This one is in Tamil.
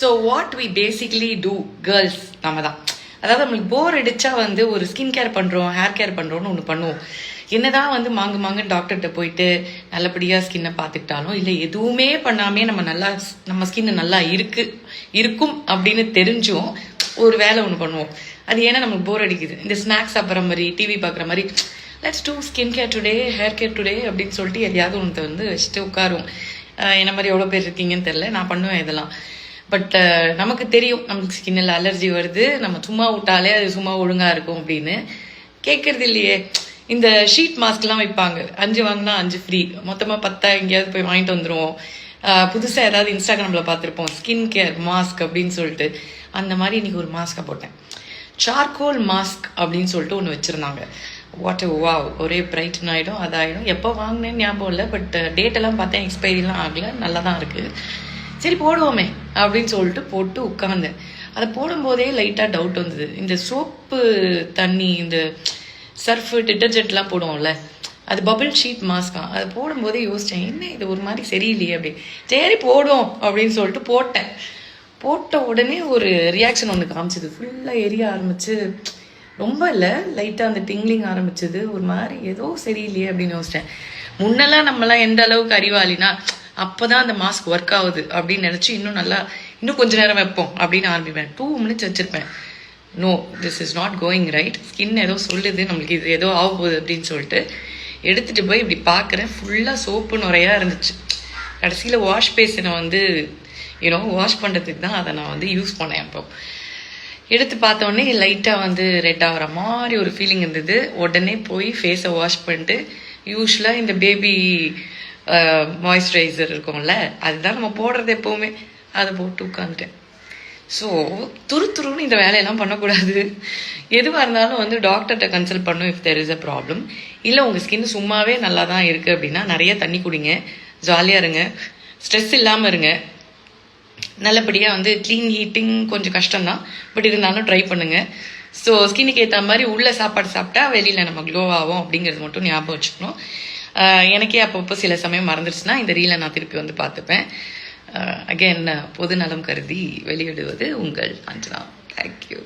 So what we basically do girls நம்ம தான். அதாவது நம்மளுக்கு போர் அடிச்சா வந்து ஒரு ஸ்கின் கேர் பண்ணுறோம், ஹேர் கேர் பண்ணுறோம்னு ஒன்று பண்ணுவோம். என்னதான் வந்து மாங்கு டாக்டர்கிட்ட போயிட்டு நல்லபடியாக ஸ்கின்னை பார்த்துக்கிட்டாலும் இல்லை எதுவுமே பண்ணாமே நம்ம ஸ்கின் நல்லா இருக்கும் அப்படின்னு தெரிஞ்சும் ஒரு வேலை ஒன்று பண்ணுவோம். அது ஏன்னா நமக்கு போர் அடிக்குது. இந்த ஸ்நாக்ஸ் சாப்பிட்ற மாதிரி, டிவி பார்க்குற மாதிரி, let's do skin care today, hair care today அப்படின்னு சொல்லிட்டு எதையாவது ஒன்று வந்து வச்சுட்டு உட்காரும். என்ன மாதிரி எவ்வளோ பேர் இருக்கீங்கன்னு தெரில, நான் பண்ணுவேன் இதெல்லாம். பட் நமக்கு தெரியும் நமக்கு ஸ்கின்னில் அலர்ஜி வருது, நம்ம சும்மா விட்டாலே அது சும்மா ஒழுங்காக இருக்கும் அப்படின்னு. கேட்கறது இல்லையே. இந்த ஷீட் மாஸ்க்லாம் வைப்பாங்க, 5 வாங்கினா 5 ஃப்ரீ, மொத்தமாக 10 எங்கேயாவது போய் வாங்கிட்டு வந்துடுவோம். புதுசாக ஏதாவது இன்ஸ்டாகிராமில் பார்த்துருப்போம் ஸ்கின் கேர் மாஸ்க் அப்படின்னு சொல்லிட்டு. அந்த மாதிரி இன்னைக்கு ஒரு மாஸ்கை போட்டேன், சார்கோல் மாஸ்க் அப்படின்னு சொல்லிட்டு ஒன்று வச்சுருந்தாங்க. வாவ், ஒரே பிரைட்டன் ஆகிடும், அதாகிடும். எப்போ வாங்கினேன்னு ஞாபகம் இல்லை, பட் டேட்டெல்லாம் பார்த்தேன், எக்ஸ்பைரிலாம் ஆகலை, நல்லா தான் இருக்குது. சரி போடுவோமே அப்படின்னு சொல்லிட்டு போட்டு உட்கார்ந்தேன். அதை போடும்போதே லைட்டாக டவுட் வந்தது. இந்த சோப்பு தண்ணி, இந்த சர்ஃபு டிட்டர்ஜென்ட்லாம் போடுவோம்ல, அது பபிள் ஷீட் மாஸ்கா. அதை போடும்போதே யோசித்தேன், என்ன இது ஒரு மாதிரி சரியில்லையே அப்படி. சரி போடுவோம் அப்படின்னு சொல்லிட்டு போட்டேன். போட்ட உடனே ஒரு ரியாக்ஷன் ஒன்று காமிச்சிது. ஃபுல்லாக எரிய ஆரம்பிச்சு, ரொம்ப இல்லை, லைட்டாக அந்த டிங்லிங் ஆரம்பிச்சது. ஒரு மாதிரி ஏதோ சரியில்லையே அப்படின்னு யோசித்தேன். முன்னெல்லாம் நம்மலாம் எந்த அளவுக்கு அறிவாளினா அப்போதான் அந்த மாஸ்க் ஒர்க் ஆகுது அப்படின்னு நினச்சி இன்னும் கொஞ்ச நேரம் வைப்போம் அப்படின்னு ஆரம்பிப்பேன். 2 minutes வச்சுருப்பேன். No, this is not going right, skin ஏதோ சொல்லுது நம்மளுக்கு, இது ஏதோ ஆக போகுது அப்படின்னு சொல்லிட்டு எடுத்துகிட்டு போய் இப்படி பார்க்குறேன். ஃபுல்லாக சோப்பு நிறையா இருந்துச்சு. கடைசியில் வாஷ் பேசினை வந்து வாஷ் பண்ணுறதுக்கு தான் அதை நான் வந்து யூஸ் பண்ணேன். அப்போ எடுத்து பார்த்தோன்னே லைட்டாக வந்து ரெட் ஆகிற மாதிரி ஒரு ஃபீலிங் இருந்தது. உடனே போய் ஃபேஸை வாஷ் பண்ணிட்டு, யூஸ்வலாக இந்த பேபி மாய்ஸ்சரைசர் இருக்கும்ல, அதுதான் நம்ம போடுறது எப்போவுமே, அதை போட்டு உட்காந்துட்டேன். ஸோ துருன்னு இந்த வேலையெல்லாம் பண்ணக்கூடாது. எதுவாக இருந்தாலும் வந்து டாக்டர்கிட்ட கன்சல்ட் பண்ணும் if there is a problem. இல்லை உங்கள் ஸ்கின் சும்மாவே நல்லா தான் இருக்குது அப்படின்னா நிறைய தண்ணி குடிங்க, ஜாலியாக இருங்க, ஸ்ட்ரெஸ் இல்லாமல் இருங்க. நல்லபடியாக வந்து க்ளீன் ஹீட்டிங் கொஞ்சம் கஷ்டம்தான், பட் இருந்தாலும் ட்ரை பண்ணுங்கள். ஸோ ஸ்கின்னுக்கு ஏற்ற மாதிரி உள்ள சாப்பாடு சாப்பிட்டா வெளியில் நம்ம க்ளோ ஆகும் அப்படிங்கிறது மட்டும் ஞாபகம் வச்சுக்கணும். எனக்கே அப்பப்போ சில சமயம் மறந்துடுச்சுன்னா இந்த ரீலை நான் திருப்பி வந்து பார்த்துப்பேன். அகெயின் பொது நலம் கருதி வெளியிடுவது உங்கள் அஞ்சனா. தேங்க்யூ.